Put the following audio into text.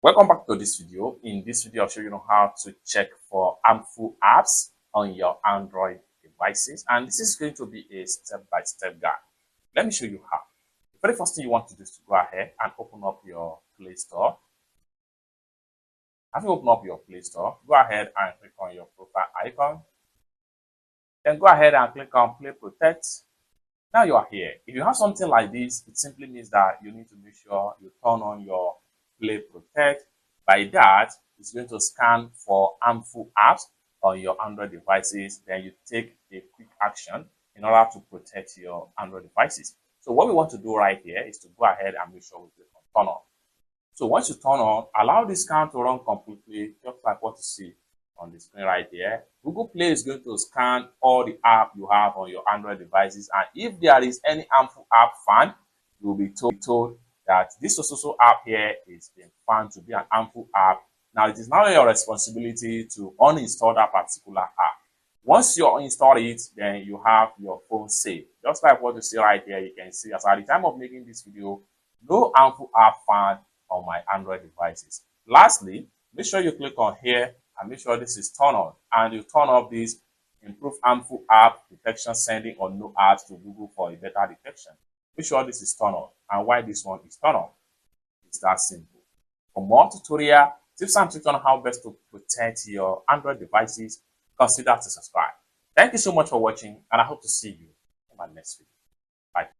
Welcome back to this video. In this video, I'll show you how to check for harmful apps on your Android devices. And this is going to be a step-by-step guide. Let me show you how. The very first thing you want to do is to go ahead and open up your Play Store. After you open up your Play Store, go ahead and click on your profile icon. Then go ahead and click on Play Protect. Now you are here. If you have something like this, it simply means that you need to make sure you turn on your Play Protect. By that, it's going to scan for harmful apps on your Android devices. Then you take a quick action in order to protect your Android devices. So what we want to do right here is to go ahead and make sure we click on turn on. So once you turn on, allow this scan to run completely, just like what you see on the screen right here. Google Play is going to scan all the app you have on your Android devices, and if there is any harmful app found, you will be told that this so app here is being found to be an harmful app. Now it is now your responsibility to uninstall that particular app. Once you install it, then you have your phone saved. Just like what you see right here, you can see as at the time of making this video, no harmful app found on my Android devices. Lastly, make sure you click on here and make sure this is turned on, and you turn off this improve harmful app detection, sending or no ads to Google for a better detection. Make sure this is turned on, and why this one is turned on. It's that simple. For more tutorial tips and tricks on how best to protect your Android devices, consider to subscribe. Thank you so much for watching, and I hope to see you in my next video. Bye.